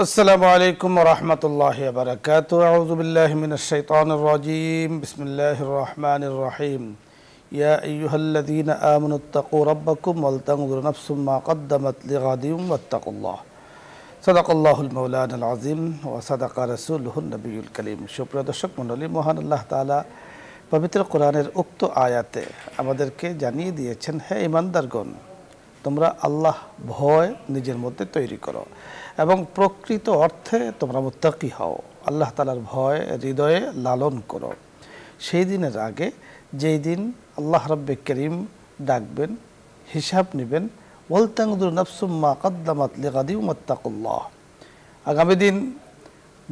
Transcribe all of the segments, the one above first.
আসসালামু আলাইকুম ওয়া রাহমাতুল্লাহি ওয়া বারাকাতুহু। আউযু বিল্লাহি মিনাশ শাইতানির রাজীম। বিসমিল্লাহির রহমানির রহিম। ইয়া আইয়ুহাল্লাযীনা আমানুত্তাকু রাব্বাকুম ওয়াল তানজুর নাফসুম মা কদ্দামাত লিগাদিন ওয়াত্তাকুল্লাহ। সাদাকাল্লাহুল মাওলানাল আযীম ওয়া সাদাকা রাসূলুহুন নবিয়্যুল কারীম। সুপ্রিয় দর্শক মণ্ডলী, মহান আল্লাহ তাআলা পবিত্র কোরআনের উক্ত আয়াতে আমাদেরকে জানিয়ে দিয়েছেন, হে ঈমানদারগণ, তোমরা আল্লাহ ভয় নিজের মধ্যে তৈরি করো এবং প্রকৃত অর্থে তোমরা মুত্তাকি হও। আল্লাহ তাআলার ভয় হৃদয়ে লালন করো সেই দিনের আগে, যেই দিন আল্লাহ রাব্বে করিম ডাকবেন, হিসাব নেবেন। ওয়াল তানজুর নাফসুম মা কদ্দামাত লিগাদিন ওয়াত্তাকুল্লাহ। আগামী দিন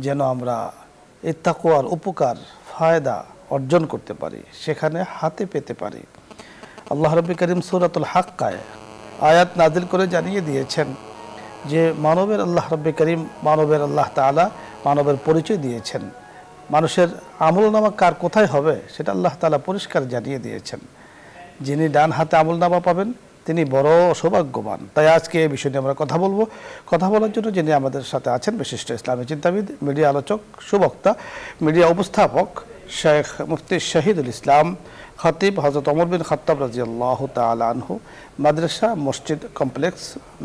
যেন আমরা এই তাকওয়ার উপকার ফায়দা অর্জন করতে পারি, সেখানে হাতে পেতে পারি। আল্লাহ রাব্বে করিম সূরাতুল হাক্কায় আয়াত নাজিল করে জানিয়ে দিয়েছেন যে মানবের আল্লাহ রাব্বে করিম, মানবের আল্লাহ তাআলা মানবের পরিচয় দিয়েছেন। মানুষের আমলনামা কার কোথায় হবে সেটা আল্লাহ তাআলা পরিষ্কার জানিয়ে দিয়েছেন। যিনি ডান হাতে আমলনামা পাবেন তিনি বড় সৌভাগ্যবান। তাই আজকে এই বিষয় নিয়ে আমরা কথা বলবো। কথা বলার জন্য যিনি আমাদের সাথে আছেন, বিশিষ্ট ইসলামী চিন্তাবিদ, মিডিয়া আলোচক, সুবক্তা, মিডিয়া উপস্থাপক শেখ মুফতি শহীদুল ইসলাম খতিব হযরত ওমর বিন খাত্তাব রাদিয়াল্লাহু তাআলা আনহু, মাদ্রাসা মসজিদ কমপ্লেক্স,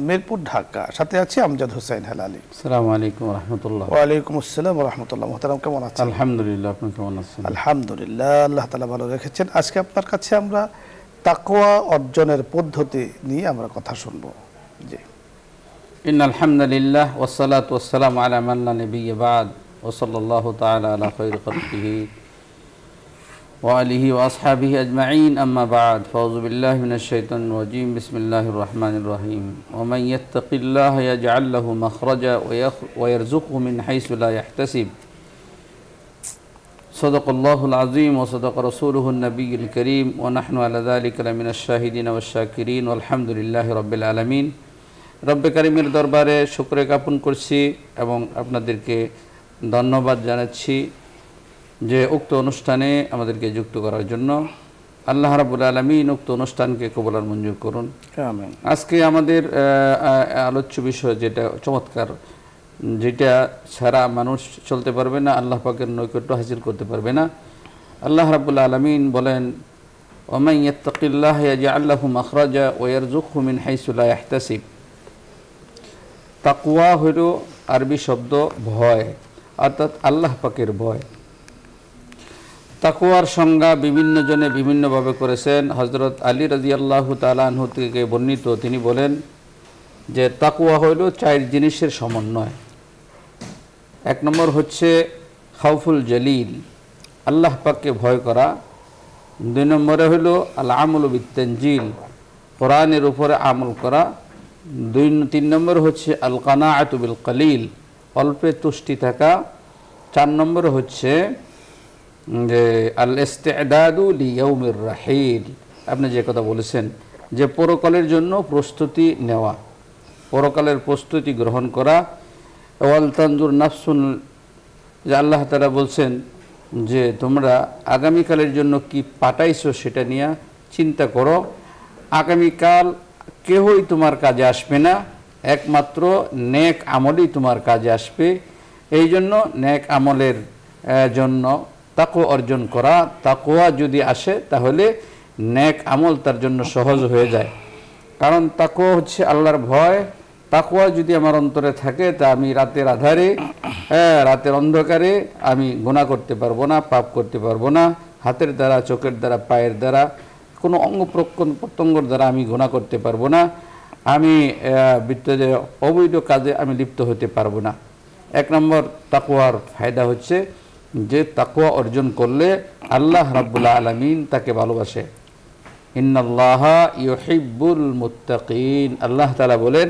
মিরপুর, ঢাকা। সাথে আছি আমজাদ হোসেন হেলালি। আসসালামু আলাইকুম ওয়া রাহমাতুল্লাহ। ওয়া আলাইকুম আসসালাম ওয়া রাহমাতুল্লাহ। মুহতারাম, কেমন আছেন? আলহামদুলিল্লাহ, আপনি কেমন আছেন? আলহামদুলিল্লাহ, আল্লাহ তাআলা ভালো রেখেছেন। আজকে আপনার কাছে আমরা তাকওয়া অর্জনের পদ্ধতি নিয়ে আমরা কথা শুনবো। জি। ইন্নাল হামদুলিল্লাহ ওয়াস সালাতু ওয়াস সালামু আলা মান লা নাবিয়্যা বা'দ ওয়া সাল্লাল্লাহু তাআলা আলা খায়রি খালকিহি ওয়া আলিহি ওয়া আসহাবিহি আজমাইন, আম্মা বা'দ। ফাউযু বিল্লাহি মিনাশ শাইতানির রাজীম। বিসমিল্লাহির রহমানির রহিম। ওয়া মান ইয়াত্তাকিল্লাহা ইয়াজআল লাহু মাখরাজা ওয়া ইয়ারযুকহু মিন হাইসু লা ইয়াহতাসিব। সাদাকাল্লাহুল আযীম ওয়া সাদাকা রাসূলুহুন নবিয়্যুল কারীম ওয়া নাহনু আলা যালিকা লামিনাশ শাহিদিন ওয়াশ শাকিরিন ওয়ালহামদুলিল্লাহি রাব্বিল আলামিন। রব্বে কারীমের দরবারে শুকরিয়া জ্ঞাপন করছি এবং আপনাদেরকে ধন্যবাদ জানাচ্ছি যে উক্ত অনুষ্ঠানে আমাদেরকে যুক্ত করার জন্য। আল্লাহ রাব্বুল আলামিন উক্ত অনুষ্ঠানকে কবুল আর মঞ্জুর করুন, আমিন। আজকে আমাদের আলোচ্য বিষয় যেটা চমৎকার, যেটা ছাড়া মানুষ চলতে পারবে না, আল্লাহ পাকের নৈকট্য হাসিল করতে পারবে না। আল্লাহ রাব্বুল আলামিন বলেন, ওয়া মান ইয়াত্তাকিল্লাহা ইয়াজআল লাহু মাখরাজা ওয়া ইয়ারযুকহু মিন হাইসু লা ইয়াহতাসিব। তাকওয়া হলো আরবি শব্দ ভয়, অর্থাৎ আল্লাহ পাকের ভয়। তাকওয়ার সংজ্ঞা বিভিন্ন জনে বিভিন্নভাবে করেছেন। হযরত আলী রাদিয়াল্লাহু তাআলা আনহু থেকে বর্ণিত, তিনি বলেন যে তাকওয়া হলো 4 জিনিসের সমন্বয়। 1 নম্বর হচ্ছে খাউফুল জলিল, আল্লাহ পাককে ভয় করা। 2 নম্বরে হলো আল আমলু বিত-তানজিল, কোরআনের উপরে আমল করা। 3 নম্বর হচ্ছে আল কানাআতু বিল কলিল, অল্পে তুষ্টি থাকা। 4 নম্বর হচ্ছে যে আল ইস্তিদাদু লিয়াউমির রাহিল, আপনি যে কথা বলেছেন যে পরকালের জন্য প্রস্তুতি নেওয়া, পরকালের প্রস্তুতি গ্রহণ করা। ওয়াল তানজুর নাফসুন, যে আল্লাহ তাআলা বলছেন যে তোমরা আগামীকালের জন্য কি পাঠাইছো সেটা নিয়ে চিন্তা করো। আগামীকাল কেউই তোমার কাজে আসবে না, একমাত্র নেক আমলই তোমার কাজে আসবে। এই জন্য নেক আমলের জন্য তাকওয়া অর্জন করা। তাকওয়া যদি আসে তাহলে নেক আমল তার জন্য সহজ হয়ে যায়, কারণ তাকওয়া হচ্ছে আল্লাহর ভয়। তাকওয়া যদি আমার অন্তরে থাকে তা আমি রাতের আধারে, রাতের অন্ধকারে আমি গুনাহ করতে পারবো না, পাপ করতে পারবো না। হাতের দ্বারা, চোখের দ্বারা, পায়ের দ্বারা, কোনো অঙ্গ প্রত্যঙ্গর দ্বারা আমি গুনাহ করতে পারবো না। আমি অবৈধ কাজে আমি লিপ্ত হতে পারবো না। 1 নম্বর তাকওয়ার ফায়দা হচ্ছে যে তাকওয়া অর্জন করলে আল্লাহ রাব্বুল আলামিন তাকে ভালোবাসে। ইন্নাল্লাহা ইউহিব্বুল মুত্তাকিন, আল্লাহ তাআলা বলেন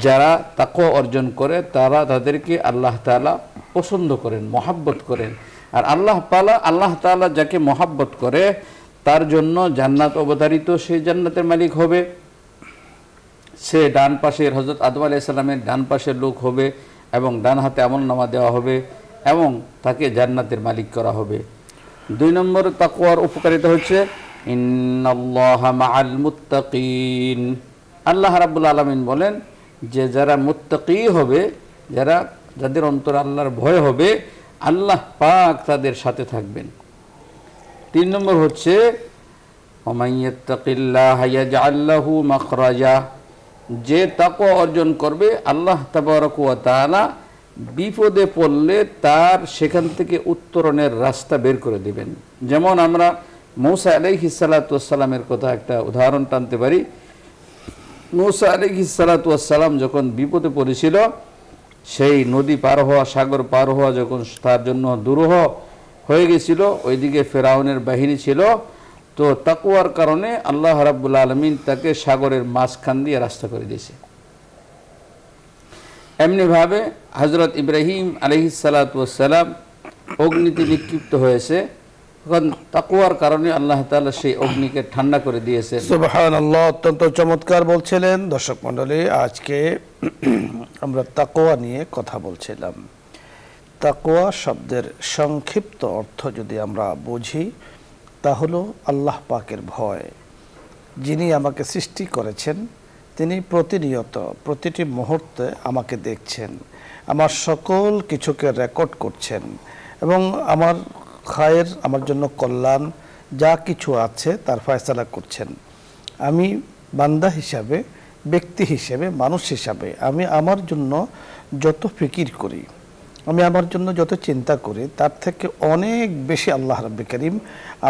যারা তাকওয়া অর্জন করে তাদেরকে আল্লাহ তাআলা পছন্দ করেন, মহব্বত করেন। আর আল্লাহ তাআলা যাকে মহব্বত করে তার জন্য জান্নাত অবধারিত, সেই জান্নাতের মালিক হবে। সে ডান পাশের, হযরত আদম আলাইহিস সালামের ডান পাশের লোক হবে এবং ডান হাতে আমলনামা দেওয়া হবে এবং তাকে জান্নাতের মালিক করা হবে। 2 নম্বর তাকওয়ার উপকারিতা হচ্ছে ইন্নাল্লাহা মাআল মুত্তাকিন, আল্লাহ রাব্বুল আলামিন বলেন যে যারা মুত্তাকি হবে, যাদের অন্তরে আল্লাহর ভয় হবে, আল্লাহ পাক তাদের সাথে থাকবেন। 3 নম্বর হচ্ছে ওমাইয়াত্তাকিল্লাহা ইয়াজআল লাহু মাখরাজা, যে তাকওয়া অর্জন করবে আল্লাহ তাবারক ওয়া তাআলা বিপদে পড়লে তার সেখান থেকে উত্তরণের রাস্তা বের করে দিবেন। যেমন আমরা মূসা আলাইহিস সালাতু ওয়াস সালামের কথা একটা উদাহরণ টানতে পারি। মূসা আলাইহিস সালাতু ওয়াস সালাম যখন বিপদে পড়েছিল, সেই নদী পার হওয়া, সাগর পার হওয়া যখন তার জন্য দুরূহ হয়ে গেছিল, ওইদিকে ফেরাউনের বাহিনী ছিল, তো তাকওয়ার কারণে আল্লাহ রাব্বুল আলামিন তাকে সাগরের মাঝখান দিয়ে রাস্তা করে দিয়েছে। এমনিভাবে হযরত ইব্রাহিম আলাইহিস সালাতু ওয়াস সালাম অগ্নিতে নিক্ষিপ্ত হয়েছে, তখন তাকওয়ার কারণে আল্লাহ তাআলা সেই অগ্নিকে ঠান্ডা করে দিয়েছেন। সুবহানাল্লাহ, অত্যন্ত চমৎকার বলছিলেন। দর্শক মণ্ডলী, আজকে আমরা তাকওয়া নিয়ে কথা বলছিলাম। তাকওয়া শব্দের সংক্ষিপ্ত অর্থ যদি আমরা বুঝি, তা হলো আল্লাহ পাকের ভয়। যিনি আমাকে সৃষ্টি করেছেন, তিনি প্রতিনিয়ত প্রতিটি মুহূর্তে আমাকে দেখছেন, আমার সকল কিছুকে রেকর্ড করছেন এবং আমার খায়ের, আমার জন্য কল্যাণ যা কিছু আছে তার ফয়সালা করছেন। আমি বান্দা হিসাবে, ব্যক্তি হিসেবে, মানুষ হিসাবে আমি আমার জন্য যত ফিকির করি, আমি আমার জন্য যত চিন্তা করি, তার থেকে অনেক বেশি আল্লাহ রাব্বুল কারীম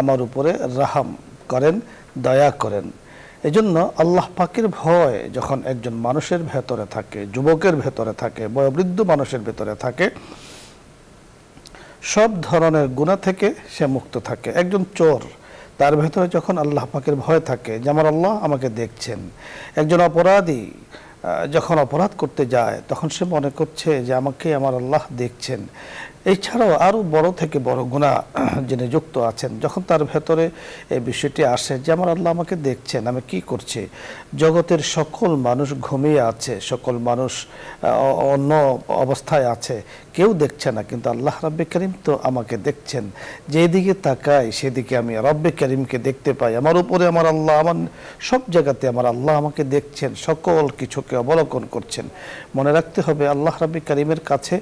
আমার উপরে রাহাম করেন, দয়া করেন। এজন্য আল্লাহ পাকের ভয় যখন একজন মানুষের ভেতরে থাকে, যুবকের ভেতরে থাকে, বয়োবৃদ্ধ মানুষের ভেতরে থাকে, সব ধরনের গুনাহ থেকে সে মুক্ত থাকে। একজন চোর, তার ভেতরে যখন আল্লাহ পাকের ভয় থাকে যে আমার আল্লাহ আমাকে দেখছেন। একজন অপরাধী যখন অপরাধ করতে যায়, তখন সে মনে করছে যে আমাকে আমার আল্লাহ দেখছেন। এছাড়াও আরও বড় থেকে বড় গুনাহ যিনি যুক্ত আছেন, যখন তার ভেতরে এই বিষয়টি আসে যে আমার আল্লাহ আমাকে দেখছেন, আমি কি করছি, জগতের সকল মানুষ ঘুমিয়ে আছে, সকল মানুষ অন্য অবস্থায় আছে, কেউ দেখছে না, কিন্তু আল্লাহ রাব্বে কারীম তো আমাকে দেখছেন। যেদিকে তাকাই সেদিকে আমি রব্বে কারীমকে দেখতে পাই। আমার উপরে আমার আল্লাহ, আমার সব জায়গাতে আমার আল্লাহ আমাকে দেখছেন, সকল কিছুকে অবলোকন করছেন। মনে রাখতে হবে আল্লাহ রাব্বে কারীমের কাছে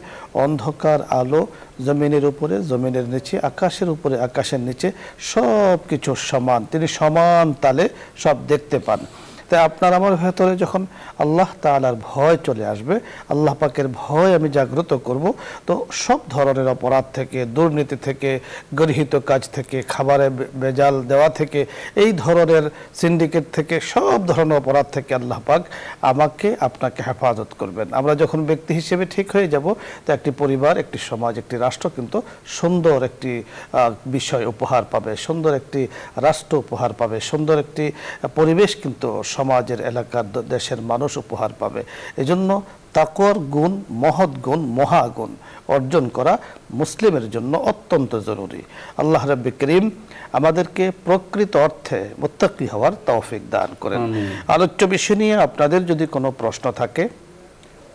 অন্ধকার আলো, জমিনের উপরে, জমিনের নিচে, আকাশের উপরে, আকাশের নিচে সব কিছু সমান। তিনি সমান তালে সব দেখতে পান। তাই আপনার আমার ভেতরে যখন আল্লাহ তাআলার ভয় চলে আসবে, আল্লাহ পাকের ভয় আমি জাগ্রত করব, তো সব ধরনের অপরাধ থেকে, দুর্নীতি থেকে, গর্হিত কাজ থেকে, খাবারে ভেজাল দেওয়া থেকে, এই ধরনের সিন্ডিকেট থেকে, সব ধরনের অপরাধ থেকে আল্লাহ পাক আমাকে আপনাকে হেফাজত করবেন। আমরা যখন ব্যক্তি হিসেবে ঠিক হয়ে যাব, তো একটি পরিবার, একটি সমাজ, একটি রাষ্ট্র কিন্তু সুন্দর একটি বিষয় উপহার পাবে, সুন্দর একটি রাষ্ট্র উপহার পাবে, সুন্দর একটি পরিবেশ কিন্তু সমাজের, এলাকার, দেশের মানুষ উপহার পাবে। এজন্য তাকওয়ার গুণ, মহৎ গুণ, মহাগুণ অর্জন করা মুসলিমের জন্য অত্যন্ত জরুরি। আল্লাহ রাব্বুল কারীম আমাদেরকে প্রকৃত অর্থে মুত্তাকি হওয়ার তৌফিক দান করেন। আলোচ্য বিষয় নিয়ে আপনাদের যদি কোনো প্রশ্ন থাকে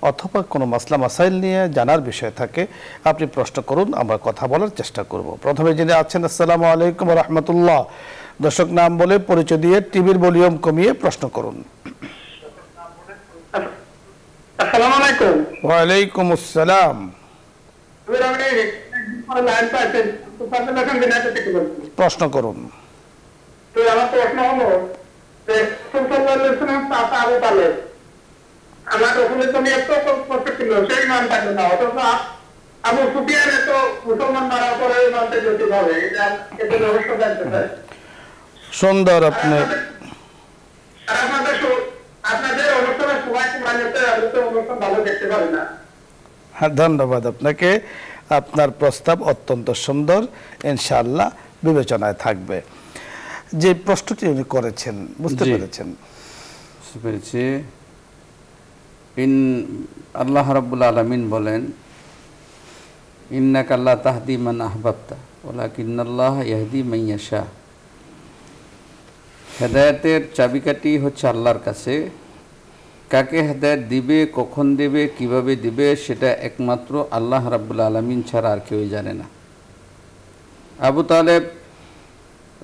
অথবা কোনো মাসলা মাসাইল নিয়ে জানার বিষয় থাকে, আপনি প্রশ্ন করুন, আমরা কথা বলার চেষ্টা করব। প্রথমে যিনি আছেন, আসসালামু আলাইকুম ওয়া রাহমাতুল্লাহ। দর্শক নাম বলে পরিচয় দিয়ে টিভির ভলিউম কমিয়ে প্রশ্ন করুন। আসসালামু আলাইকুম। ওয়া আলাইকুম আসসালাম। প্রশ্ন করুন। তো আমার প্রশ্ন হলো যে আবু তালেব, আমার রসুলের জন্য এত কষ্ট ছিল, সেই নাম থাকবে না, অথচ আবু সুফিয়ান এত মুসলমান মারার পরে মানতে যেতে হবে, এটা এতে রহস্য জানতে চাই। সুন্দর। আপনি আপনাদের অনুষ্ঠানের সময় মান্যতা অনুষ্ঠান ভালো দেখতে পারি না। হ্যাঁ, ধন্যবাদ আপনাকে। আপনার প্রস্তাব অত্যন্ত সুন্দর, ইনশাআল্লাহ বিবেচনায় থাকবে। যে প্রশ্নটি উনি করেছেন, বুঝতে পেরেছেন? বুঝতে পেরেছি। আল্লাহ রাব্বুল আলামিন বলেন, ইন্নাকা লা তাহদি মান আহবাবতা ওয়ালাকিন্নাল্লাহা ইয়াহদি মান ইয়াশা। হেদায়েতের চাবিকাঠি হচ্ছে আল্লাহর কাছে। কাকে হেদায়েত দিবে, কখন দেবে, কিভাবে দিবে, সেটা একমাত্র আল্লাহ রাব্বুল আলামিন ছাড়া আর কেউই জানে না। আবু তালেব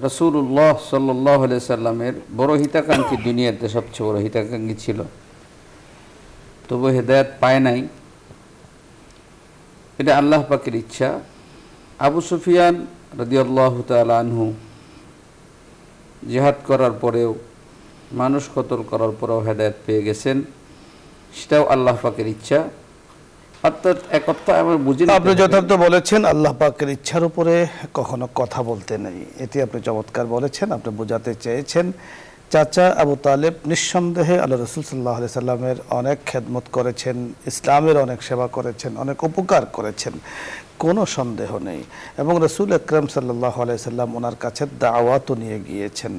রাসূলুল্লাহ সাল্লাল্লাহু আলাইহি সাল্লামের বড় হিতাকাঙ্ক্ষী, দুনিয়াতে সবচেয়ে বড় হিতাকাঙ্ক্ষী ছিল, তবু হেদায়েত পায় নাই। এটা আল্লাহ পাকের ইচ্ছা। আবু সুফিয়ান রাদিয়াল্লাহু তাআলা আনহু জিহাদ করার পরেও, মানুষ কতল করার পরেও হেদায়েত পেয়ে গেছেন, সেটাও আল্লাহ পাকের ইচ্ছা। অর্থাৎ এক কথা আমরা বুঝি, আপনি যথার্থ বলেছেন, আল্লাহ পাকের ইচ্ছার উপরে কখনো কথা বলতে নেই, এটি আপনি চমৎকার বলেছেন। আপনি বোঝাতে চেয়েছেন চাচা আবু তালেব নিঃসন্দেহে আল্লাহ রাসূল সাল্লাল্লাহু আলাইহি সাল্লামের অনেক খেদমত করেছেন, ইসলামের অনেক সেবা করেছেন, অনেক উপকার করেছেন, কোনো সন্দেহ নেই। এবং রাসূল আকরাম সাল্লাল্লাহু আলাইহি সাল্লাম ওনার কাছে দাওয়াতও নিয়ে গিয়েছেন,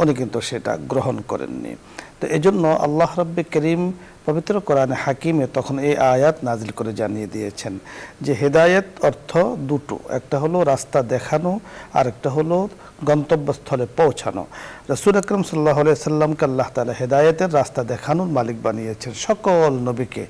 উনি কিন্তু সেটা গ্রহণ করেননি। তো এজন্য আল্লাহ রাব্বি করিম পবিত্র কোরআনে হাকিমে তখন এই আয়াত নাজিল করে জানিয়ে দিয়েছেন যে হেদায়েত অর্থ দুটো, একটা হলো রাস্তা দেখানো, আর একটা হলো গন্তব্যস্থলে পৌঁছানো। রাসূল আকরাম সাল্লাল্লাহু আলাইহি সাল্লামকে আল্লাহ তাআলা হেদায়েতের রাস্তা দেখানোর মালিক বানিয়েছেন সকল নবীকে।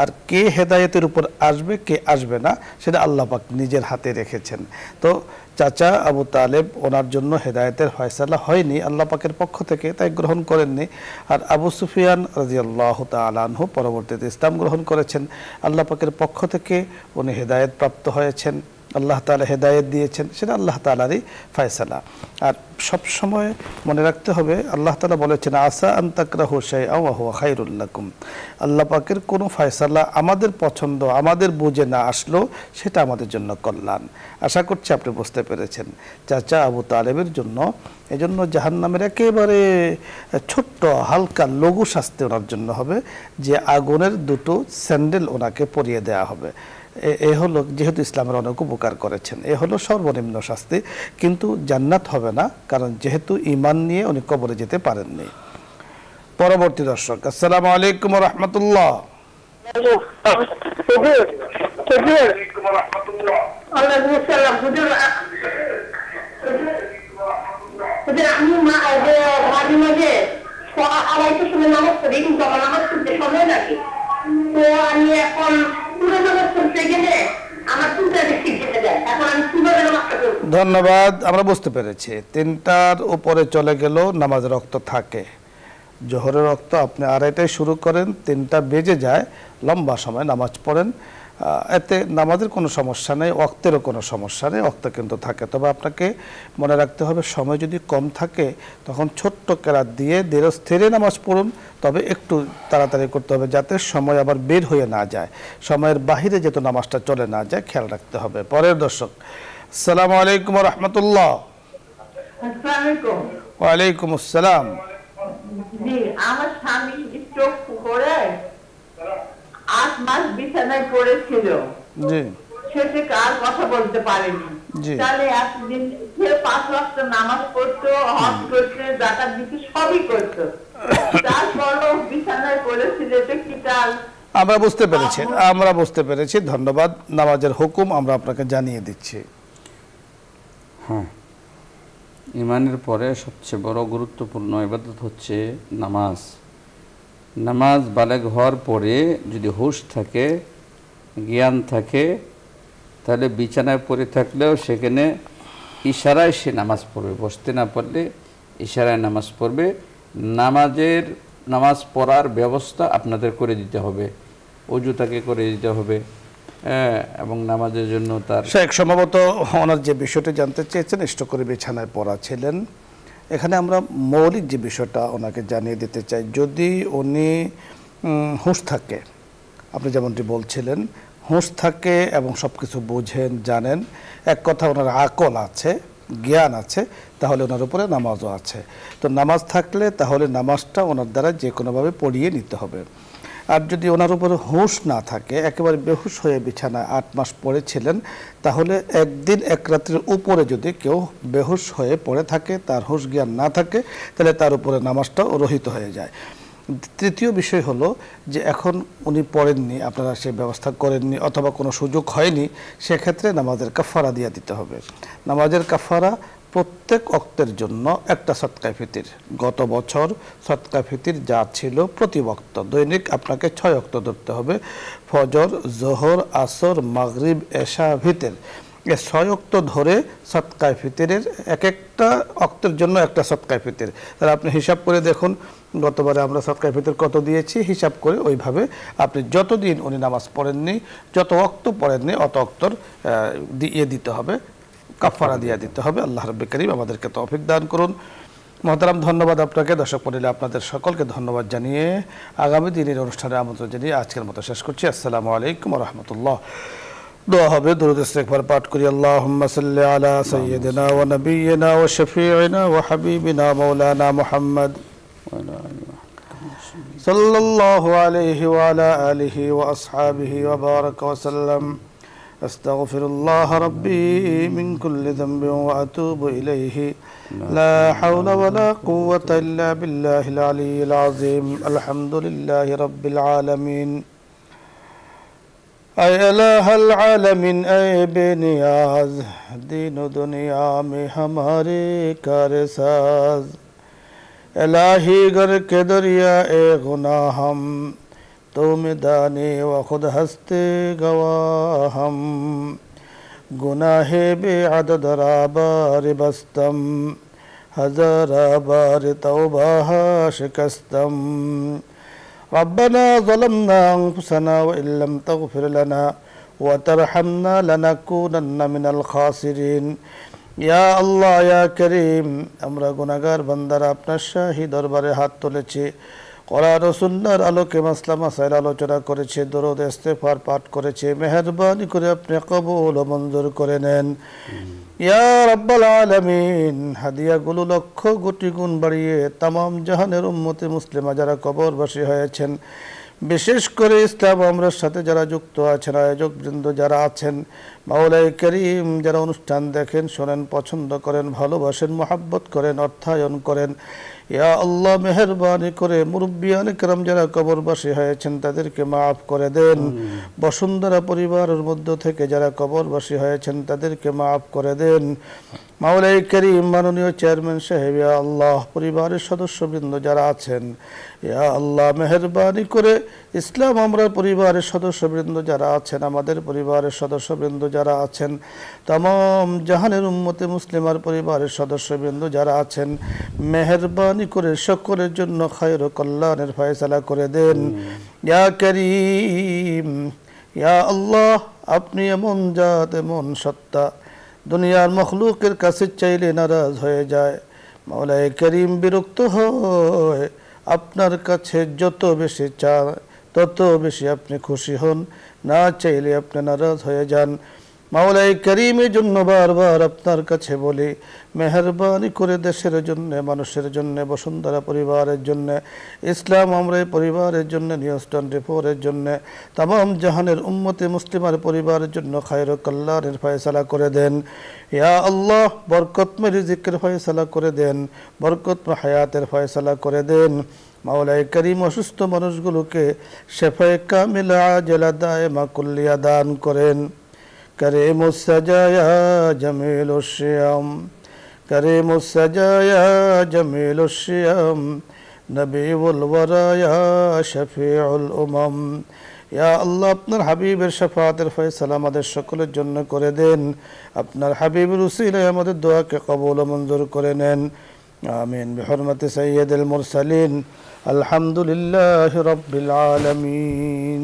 আর কে হেদায়েতের উপর আসবে, কে আসবে না, সেটা আল্লাহ পাক নিজের হাতে রেখেছেন। তো চাচা আবু তালেব, ওনার জন্য হেদায়েতের ফয়সালা হয়নি আল্লাহ পাকের পক্ষ থেকে, তাই গ্রহণ করেননি। আর আবু সুফিয়ান রাদিয়াল্লাহু তাআলা আনহু পরবর্তীতে ইসলাম গ্রহণ করেছেন, আল্লাহ পাকের পক্ষ থেকে উনি হেদায়েত প্রাপ্ত হয়েছেন, আল্লাহ তাআলা হেদায়েত দিয়েছেন, সেটা আল্লাহ তাআলারই ফয়সালা। আর সব সময় মনে রাখতে হবে আল্লাহ তাআলা বলেছেন আসা আন তাকরাহু শাইআন ওয়া হুয়া খায়রুল লাকুম। আল্লাহ পাকের কোনো ফয়সালা আমাদের পছন্দ, আমাদের বুঝে না আসলো, সেটা আমাদের জন্য কল্যাণ। আশা করছি আপনি বুঝতে পেরেছেন। চাচা আবু তালেবের জন্য এজন্য জাহান্নামের একেবারে ছোট্ট হালকা লঘু শাস্তি ওনার জন্য হবে, যে আগুনের দুটো স্যান্ডেল ওনাকে পরিয়ে দেওয়া হবে। এ হলো, যেহেতু ইসলামের অনেক উপকার করেছেন, এ হলো সর্বনিম্ন শাস্তি, কিন্তু জান্নাত হবে না, কারণ যেহেতু ঈমান নিয়ে উনি কবরে যেতে পারেননি। পরবর্তী দর্শক, আসসালামু আলাইকুম ওয়া রাহমাতুল্লাহ। আমি মাঝে মাঝে আড়াইটার সময় নামাজ পড়ি, কিন্তু আমার নামাজ পড়তে সময় লাগে। তো আমি এখন পুরো নামাজ পড়তে গেলে আমার চুলটা বেশি কেটে যায়, এখন আমি কিভাবে নামাজটা করব? ধন্যবাদ, আমরা বুঝতে পেরেছি। 3টার উপরে চলে গেল নামাজ রক্ত থাকে, জোহরের রক্ত আপনি আড়াইটায় শুরু করেন, 3টা বেজে যায়, লম্বা সময় নামাজ পড়েন, এতে নামাজের কোনো সমস্যা নেই, ওয়াক্তেরও কোনো সমস্যা নেই, ওয়াক্ত কিন্তু থাকে। তবে আপনাকে মনে রাখতে হবে সময় যদি কম থাকে তখন ছোট্ট কেরাত দিয়ে ধীরে নামাজ পড়ুন, তবে একটু তাড়াতাড়ি করতে হবে যাতে সময় আবার বের হয়ে না যায়, সময়ের বাহিরে যেহেতু নামাজটা চলে না যায়, খেয়াল রাখতে হবে। পরের দর্শক, আসসালামু আলাইকুম ওয়া রাহমাতুল্লাহ। আসসালামু আলাইকুম। ওয়ালাইকুম আসসালাম। জি, আমার স্বামী স্ট্রোক করে 8 মাস বিছানায় পড়েছিল। জি, সে কার কথা বলতে পারেনি। জি। তাহলে এতদিন সে 5 ওয়াক্ত নামাজ পড়তো, হজ করতো, যাকাত দিত, সবই করতো, তারপরও বিছানায় পড়েছিল, এটা কি তার? আমরা বুঝতে পেরেছি। ধন্যবাদ। নামাজের হুকুম আমরা আপনাকে জানিয়ে দিচ্ছি। হ্যাঁ, ঈমানের পরে সবচেয়ে বড় গুরুত্বপূর্ণ ইবাদত হচ্ছে নামাজ। নামাজ বালেগ হওয়ার পরে যদি হুশ থাকে, জ্ঞান থাকে, তাহলে বিছানায় পড়ে থাকলেও সেখানে ইশারায় সে নামাজ পড়বে, বসতে না পারলে ইশারায় নামাজ পড়বে। নামাজ পড়ার ব্যবস্থা আপনাদের করে দিতে হবে, অজু তাকে করে দিতে হবে, এবং নামাজের জন্য তার শেখ সম্ভবত ওনার যে বিষয়টি জানতে চেয়েছেন, ইষ্ট করে বিছানায় পড়া ছিলেন, এখানে আমরা মৌলিক যে বিষয়টা ওনাকে জানিয়ে দিতে চাই। যদি উনি হুঁশ থাকে, আপনি যেমনটি বলছিলেন, হুঁশ থাকে এবং সব কিছু বোঝেন, জানেন, এক কথা ওনার আকল আছে, জ্ঞান আছে, তাহলে ওনার উপরে নামাজও আছে। তো নামাজ থাকলে তাহলে নামাজটা ওনার দ্বারা যে কোনোভাবে পড়িয়ে নিতে হবে। আর যদি ওনার উপরে হুঁশ না থাকে, একেবারে বেহুশ হয়ে বিছানায় 8 মাস পড়েছিলেন, তাহলে একদিন এক রাত্রির উপরে যদি কেউ বেহুশ হয়ে পড়ে থাকে, তার হুঁশ জ্ঞান না থাকে, তাহলে তার উপরে নামাজটাও রহিত হয়ে যায়। তৃতীয় বিষয় হলো যে এখন উনি পড়েননি, আপনারা সেই ব্যবস্থা করেননি, অথবা কোনো সুযোগ হয়নি, সেক্ষেত্রে নামাজের কাফারা দিয়ে দিতে হবে। নামাজের কাফারা প্রত্যেক ওয়াক্তের জন্য একটা সদকায়ে ফিতির। গত বছর সদকায়ে ফিতির যা ছিল প্রতি ওয়াক্ত দৈনিক আপনাকে 6 ওয়াক্ত ধরতে হবে, ফজর, জোহর, আসর, মাগরিব, এশা, ভিতর। এ 6 অক্ত ধরে সদকায়ে ফিতরের এক একটা অক্তের জন্য একটা সদকায়ে ফিতর। তাহলে আপনি হিসাব করে দেখুন গতবারে আমরা সদকায়ে ফিতর কত দিয়েছি, হিসাব করে ওইভাবে আপনি যতদিন উনি নামাজ পড়েননি, যত অক্ত পড়েননি অত অক্তর দিয়ে দিতে হবে, কাফারা দিয়ে দিতে হবে। আল্লাহ রাব্বুল কারীম আমাদেরকে তৌফিক দান করুন। মহতারাম, ধন্যবাদ আপনাকে। দর্শক মণ্ডলী, আপনাদের সকলকে ধন্যবাদ জানিয়ে আগামী দিনের অনুষ্ঠানে আমন্ত্রণ জানিয়ে আজকের মতো শেষ করছি। আসসালামু আলাইকুম ওয়া রাহমাতুল্লাহ। দোয়া হবে, দরুদ ইস্তেগফার পাঠ করি। আল্লাহুম্মা সাল্লি আলা সাইয়্যিদিনা ওয়া নাবিয়্যিনা ওয়া শাফী'িনা ওয়া হাবিবিনা মাওলানা মুহাম্মদ সাল্লাল্লাহু আলাইহি ওয়া আলা আলিহি ওয়া আসহাবিহি ওয়া বারাকা ওয়া সাল্লাম। আস্তাগফিরুল্লাহ রাব্বি মিন কুল্লি যামবিন ওয়া আতুবু ইলাইহি লা হাওলা ওয়া লা কুওয়াতা ইল্লা বিল্লাহিল আলিয়্যিল আযীম। আলহামদুলিল্লাহি রাব্বিল আলামিন। اے الہ العالمین اے بے نیاز، دین و دنیا میں ہمارے کارساز، الہی گر کے دریا اے گناہ ہم، تو میدانے و خود ہستے گواہ ہم، گناہ بے عدد رابار بستم، ہزار بار توبہ شکستم، ربنا ظلمنا أنفسنا وإن لم تغفر لنا وترحمنا لنكونن من الخاسرين। ইয়া আল্লাহ ইয়া করিম, আমরা গুনাহগার বান্দারা আপনার শাহী দরবারে হাত তুলেছি, কোরআন ও সুন্নাহর আলোকে মাসলা মাসাইল আলোচনা করেছি, দরুদ ইস্তেগফার পাঠ করেছি। মেহেরবানি করে আপনি কবুল ও মঞ্জুর করে নেন। ইয়া রাব্বাল আলামিন, হাদিয়াগুলো লক্ষ কোটি গুণ বাড়িয়ে তামাম জাহানের উম্মতে মুসলিমা যারা কবরবাসী হয়েছেন, বিশেষ করে ইসলাম আমরার সাথে যারা যুক্ত আছেন, আয়োজক বৃন্দ যারা আছেন, মাওলাই করিম যারা অনুষ্ঠান দেখেন, শোনেন, পছন্দ করেন, ভালোবাসেন, মহাব্বত করেন, অর্থায়ন করেন, ইয়া আল্লাহ মেহেরবানি করে মুরব্বিয়ান کرام যারা কবরবাসী হয়েছেন তাদেরকে মাফ করে দেন। বসুন্ধরা পরিবারের মধ্য থেকে যারা কবরবাসী হয়েছেন তাদেরকে মাফ করে দেন। মাওলাই করিম মাননীয় চেয়ারম্যান সাহেব, ইয়া আল্লাহ পরিবারের সদস্যবৃন্দ যারা আছেন, ইয়া আল্লাহ মেহেরবানি করে ইসলাম আমরা পরিবারের সদস্যবৃন্দ যারা আছেন, আমাদের পরিবারের সদস্যবৃন্দ যারা আছেন, तमाम জাহানের উম্মতে মুসলিমার পরিবারের সদস্যবৃন্দ যারা আছেন, মেহেরবানি করে সকলের জন্য খায়র ও কল্যাণের ফয়সালা করে দেন। ইয়া করিম, ইয়া আল্লাহ আপনি এমন জাত, এমন সত্তা, দুনিয়ার মখলুকের কাছে চাইলে নারাজ হয়ে যায়। মাওলাই করিম বিরক্ত হয়, আপনার কাছে যত বেশি চায় তত বেশি আপনি খুশি হন, না চাইলে আপনি নারাজ হয়ে যান। মাওলাই করিমের জন্য বারবার আপনার কাছে বলি, মেহেরবানি করে দেশের জন্য, মানুষের জন্য, বসুন্ধরা পরিবারের জন্য, ইসলাম আমরা পরিবারের জন্য, নিউজ 24-এর জন্য, तमाम জাহানের উম্মতে মুসলিমার পরিবারের জন্য খায়র ও কল্যাণের ফয়সালা করে দেন। ইয়া আল্লাহ বরকতময় রিজিকের ফয়সালা করে দেন, বরকতময় হায়াতের ফয়সালা করে দেন। মাওলাই করিম অসুস্থ মানুষগুলোকে শেফায়ে কামিলা আজলা দায়েমা কুল্লিয়া দান করেন। كريم السجايا جميل الشيم، كريم السجايا جميل الشيم، نبي الورايا شفيع الأمم। ইয়া আল্লাহ আপনার হাবিবের শাফাআতের ফয়সালা আমাদের সকলের জন্য করে দেন। আপনার হাবিবের উসিলায় আমাদের দোয়াকে কবুল ও মঞ্জুর করে নেন। আমিন বিহুরমাতি সাইয়্যিদিল মুরসালিন। আলহামদুলিল্লাহি রাব্বিল আলামিন।